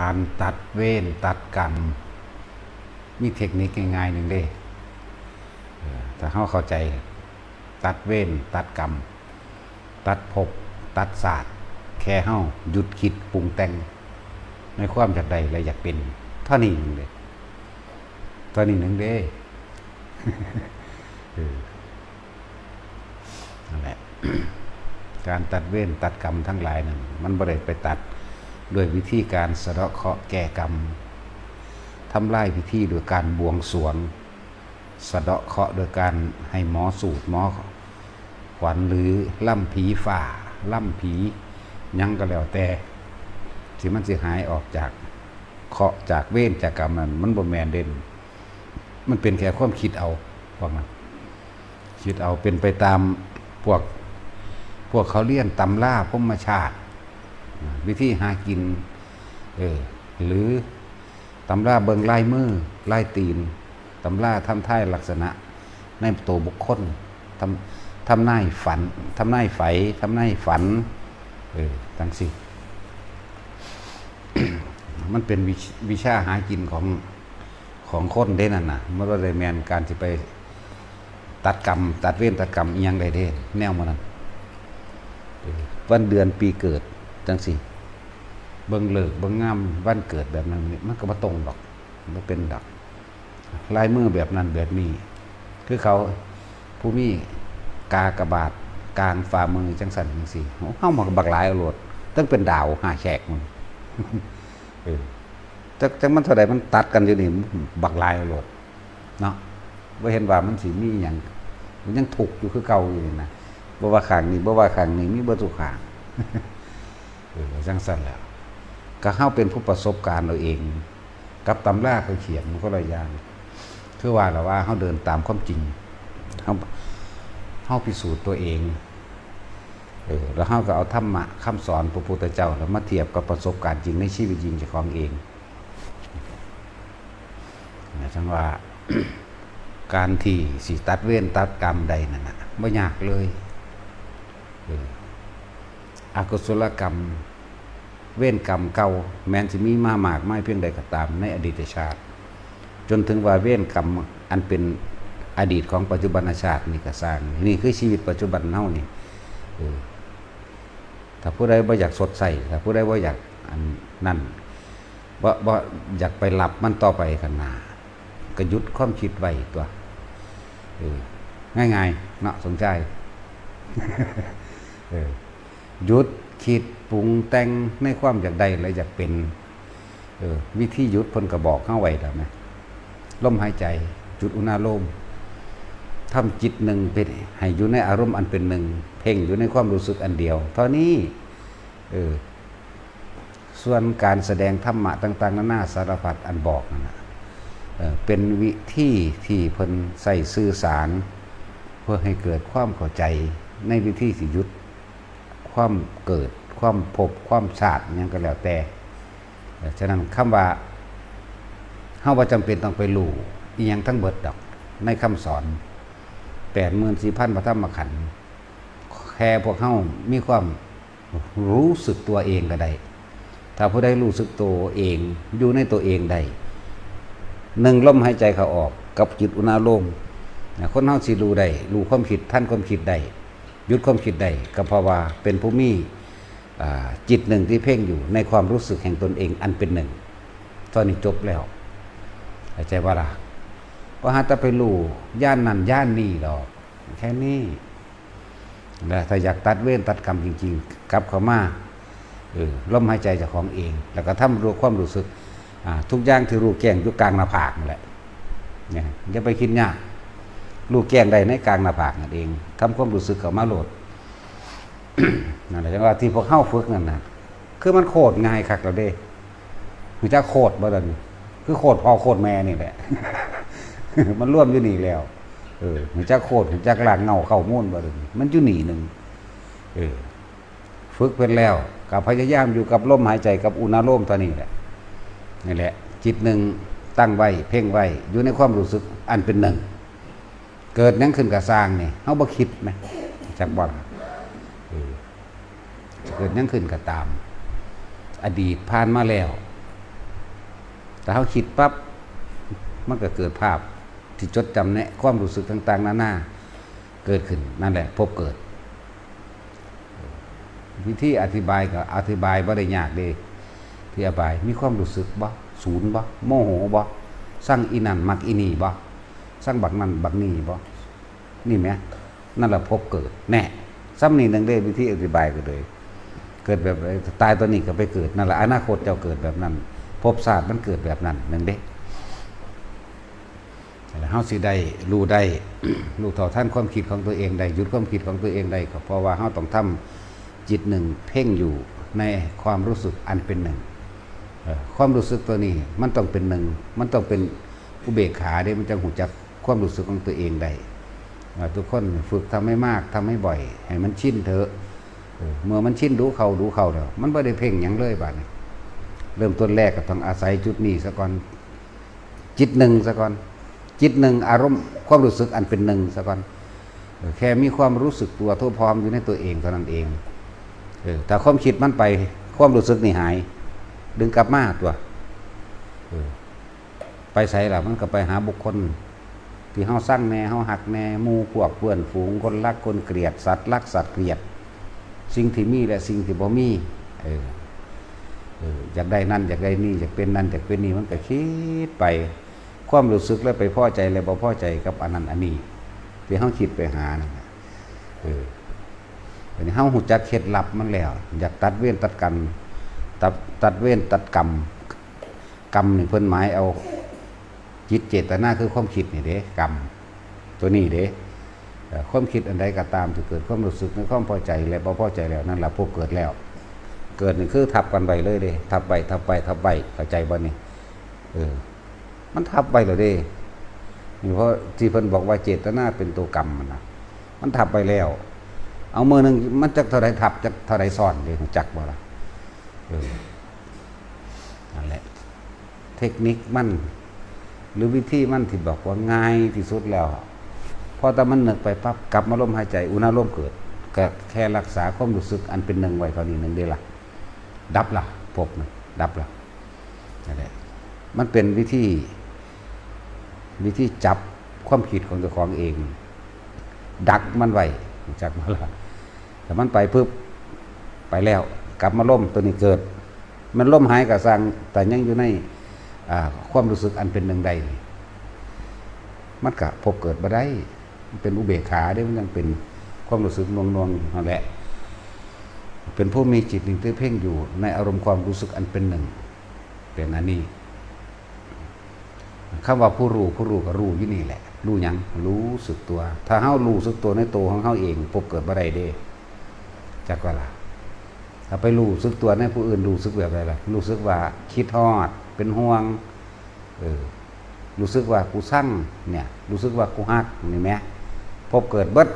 การตัดเวรตัดกรรมมีเทคนิคง่ายๆหนึ่งเด้ถ้าเข้าใจตัดเวรตัดกรรมตัดภพตัดศาสตร์แค่เฮาหยุดคิดปรุงแต่งในความอยากใดและอยากเป็นเท่านี้หนึ่งเด้เท่านี้หนึ่งเด้นั่นแหละการตัดเวรตัดกรรมทั้งหลายนั้นมันบ่ได้ไปตัดด้วยวิธีการสะเดาะเคราะห์แก้กรรมทำลายพิธีโดยการบวงสรวงสะเดาะเคราะห์โดยการให้หมอสูตรหมอขวัญหรือล่ำผีฝ่าล่ำผียังก็แล้วแต่ที่มันสิหายออกจากเคราะห์จากเวรจากกรรมนั้นมันบ่แม่นเด่นมันเป็นแค่ความคิดเอาว่างั้นคิดเอาเป็นไปตามพวกเขาเรียนตำราพรหมชาติวิธีหากินหรือตำราเบิงลายมือลายตีนตำราทำท่ายลักษณะในตัวบุคคลทำนายฝันทำนายไฝทำนายฝันทั้งสิ้น มันเป็นวิชาหากินของคนเด้นั่นน่ะมันว่าได้แมนการที่ไปตัดกรรมตัดเวรตัดกรรมอีหยังใดเด้แนวมันนั้นวันเดือนปีเกิดจังสิเบิ่งเลิกเบิ่งงามวันเกิดแบบนั้นมันก็บ่ตรงดอกมันเป็นดอกลายมือแบบนั้นแบบนี้คือเขาผู้มีกากบาทกลางฝ่ามือจังสั่นจังซี่เฮามาบักหลายเอาโลดต้องเป็นดาว5แฉกมันจังมันเท่าใดมันตัดกันอยู่นี่บักหลายเอาโลดเนาะบ่เห็นว่ามันสิมีหยังมันยังถูกอยู่คือเก่าอยู่นี่นะบ่ว่าข้างนี้บ่ว่าข้างนี้มีเบิดทุกข้างจังซั่นแหล้วก็เฮาเป็นผู้ประสบการณ์เราเองกับตำราเขาเขียนมันก็หลายอย่างคือว่าล่ะว่าเฮาเดินตามความจริงเฮาพิสูจน์ตัวเองแล้วเฮาก็เอาธรรมะคำสอนพระพุทธเจ้าแล้วมาเทียบกับประสบการณ์จริงในชีวิตจริงเจ้าของเองจังว่า การที่สิตัดเวรตัดกรรมใดนั่นน่ะบ่ยากเลยอกุศลกรรมเวรกรรมเก่าแม้นสิมีมามากไม่เพียงใดก็ตามในอดีตชาติจนถึงว่าเวรกรรมอันเป็นอดีตของปัจจุบันชาตินี่ก็สร้างนี่คือชีวิตปัจจุบันเฮานี่ถ้าผู้ใดบ่อยากสดใสถ้าผู้ใดบ่อยากอันนั่นบ่อยากไปหลับมันต่อไปข้างหน้าก็หยุดความคิดไว้ตัวง่ายๆเนาะสนใจ หยุดคิดปรุงแต่งในความอยากได้และอยากเป็นวิธีหยุดเพิ่นก็บอกเฮาไว้แล้วนะลมหายใจจุดอุณาโลมทำจิตหนึ่งเป็นให้อยู่ในอารมณ์อันเป็นหนึ่งเพ่งอยู่ในความรู้สึกอันเดียวเท่านี้ส่วนการแสดงธรรมะต่างๆนานาสารพัดอันบอกนั่นนะเป็นวิธีที่เพิ่นใส่สื่อสารเพื่อให้เกิดความเข้าใจในวิธีสิหยุดความเกิดความพบความชาติหยังก็แล้วแต่ฉะนั้นคำว่าเฮาบ่จำเป็นต้องไปรู้อีหยังทั้งเบิดดอกในคำสอน 84,000 พระธรรมขันธ์แค่พวกเฮามีความรู้สึกตัวเองก็ได้ถ้าผู้ใดรู้สึกตัวเองอยู่ในตัวเองได้1ลมหายใจเข้าออกกับจิตอุณาโลมคนเฮาสิรู้ได้รู้ความคิดทันความคิดได้หยุดความคิดได้ก็เพราะว่าเป็นผู้มีจิตหนึ่งที่เพ่งอยู่ในความรู้สึกแห่งตนเองอันเป็นหนึ่งตอนนี้จบแล้วเข้าใจว่าล่ะว่าหาแต่ไปรู้ย่านนั้นย่านนี้ดอกแค่นี้แล้วถ้าอยากตัดเวรตัดกรรมจริงๆกลับเข้ามาลมหายใจเจ้าของเองแล้วก็ทำรู้ความรู้สึกทุกอย่างที่รู้แจ้งอยู่กลางหน้าผากนั่นแหละเนี่ยอย่าไปคิดยากรู้แจ้งได้ในกลางหน้าผากนั่นเองทำความรู้สึกเข้ามาโหลด นั่นแหละจังว่าที่พวกเข้าฝึกนั่นนะคือมันโคตรง่ายคักแล้วเด้มันจะโคตรบ่ดันคือโคตรพ่อโคตรแม่นี่แหละ มันร่วมอยู่นี่แล้วมันจะโคตรมันจะลากเงาเข้ามุ่นบ่ดันมันอยู่นี่นึงฝึกเป็นแล้วกับพยายามอยู่กับลมหายใจกับอุณาโลมตัวนี้แหละนี่แหละจิตหนึ่งตั้งไว้เพ่งไว้อยู่ในความรู้สึกอันเป็นหนึ่งเกิดนั่งขึ้นกับสร้างนี่เฮาบ่คิดไหมจักบ่ล่ะเกิดนั่งขึ้นกับตามอดีตผ่านมาแล้ว แต่เขาคิดปั๊บมันก็เกิดภาพที่จดจำในความรู้สึกต่างๆนานาเกิดขึ้นนั่นแหละพบเกิดวิธีอธิบายก็อธิบายบ่ได้ยากเด้ที่อธิบายมีความรู้สึกบ่ศูนย์บ่โมโหบ่สร้างอีนั่นมักอีนี่บ่สร้างบักนั่นบักนี่บ่นี่แหมนั่นแหละพบเกิดแน่ซ้ำนี่นึงเด้วิธีอธิบายก็เลยเกิดแบบตายตัวนี้ก็ไปเกิดนั่นแหละอนาคตเจ้าเกิดแบบนั้นภพชาติมันเกิดแบบนั้นนึงเด้เฮาสิได้รู้ได้ รู้เท่าทันความคิดของตัวเองได้หยุดความคิดของตัวเองได้ก็เพราะว่าเฮาต้องทำจิตหนึ่งเพ่งอยู่ในความรู้สึกอันเป็นหนึ่งความรู้สึกตัวนี้มันต้องเป็นหนึ่งมันต้องเป็นอุเบกขาได้มันจะหูจักความรู้สึกของตัวเองได้ทุกคนฝึกทำให้มากทำให้บ่อยให้มันชินเถอะเมื่อมันชินดูเข้าแล้วมันไม่ได้เพ่งหยังเลยบาดนี้เริ่มต้นแรกก็ต้องอาศัยจุดนี้ซะก่อนจิตหนึ่งซะก่อนจิตหนึ่งอารมณ์ความรู้สึกอันเป็นหนึ่งซะก่อนแค่มีความรู้สึกตัวทั่วพร้อมอยู่ในตัวเองเท่านั้นเองแต่ความคิดมันไปความรู้สึกนี่หายดึงกลับมาตัวไปใส่ล่ะมันก็ไปหาบุคคลที่เฮาสร้างแน่เฮาหักแน่หมู่พวกเพื่อนฝูงคนรักคนเกลียดสัตว์รักสัตว์เกลียดสิ่งที่มีและสิ่งที่บ่มีอยากได้นั่นอยากได้นี่อยากเป็นนั่นอยากเป็นนี่มันก็คิดไปความรู้สึกแล้วไปพอใจแล้วบ่พอใจกับอันนั้นอันนี้ที่เฮาคิดไปหานั่นอันนี้เฮาฮู้จักเคล็ดลับมันแล้วอยากตัดเวรตัดกรรมตัดเวรตัดกรรมนี่เพิ่นหมายเอาจิตเจตนาคือความคิดนี่เด้กรรมตัวนี้เด้ความคิดอันใดก็ตามที่เกิดความรู้สึกในความพอใจและบ่พอใจแล้วนั่นล่ะพบเกิดแล้วเกิดนี่คือทับกันไปเลยเด้ทับไปเข้าใจบ่นี่มันทับไปแล้วเด้นี่เพราะที่เพิ่นบอกว่าเจตนาเป็นตัวกรรมมันทับไปแล้วเอามือนึงมันจักเท่าใดทับจักเท่าใดซ่อนเด้จักบ่ล่ะนั่นแหละเทคนิคมันหรือวิธีมันที่บอกว่าง่ายที่สุดแล้วพอแต่มันนึกไปปั๊บกลับมาลมหายใจอุณหภูมิเกิดก็แค่รักษาความรู้สึกอันเป็นหนึ่งไว้เท่านี้นึงได้ล่ะดับล่ะพบนะดับล่ะนั่นแหละมันเป็นวิธีจับความคิดของตัวของเองดักมันไว้จักมาละแต่มันไปปึ๊บไปแล้วกลับมาล่มตัวนี้เกิดมันล่มหายกับสังแต่ยังอยู่ในความรู้สึกอันเป็นหนึ่งใดมันก็พบเกิดมาได้มันเป็นอุเบกขาได้มันยังเป็นความรู้สึกนวงนั่นแหละเป็นผู้มีจิตหนึ่งที่เพ่งอยู่ในอารมณ์ความรู้สึกอันเป็นหนึ่งเป็นอันนี้คำว่าผู้รู้ก็รู้อยู่นี่แหละรู้ยังรู้สึกตัวถ้าเฮารู้สึกตัวในตัวของเฮาเองพบเกิดมาได้เด้จักว่าล่ะถ้าไปรู้สึกตัวในผู้อื่นรู้สึกแบบไรล่ะรู้สึกว่าคิดทอดเป็นห่วงรู้สึกว่ากูสั่งเนี่ยรู้สึกว่ากูฮักนี่แหมพบเกิดเบิด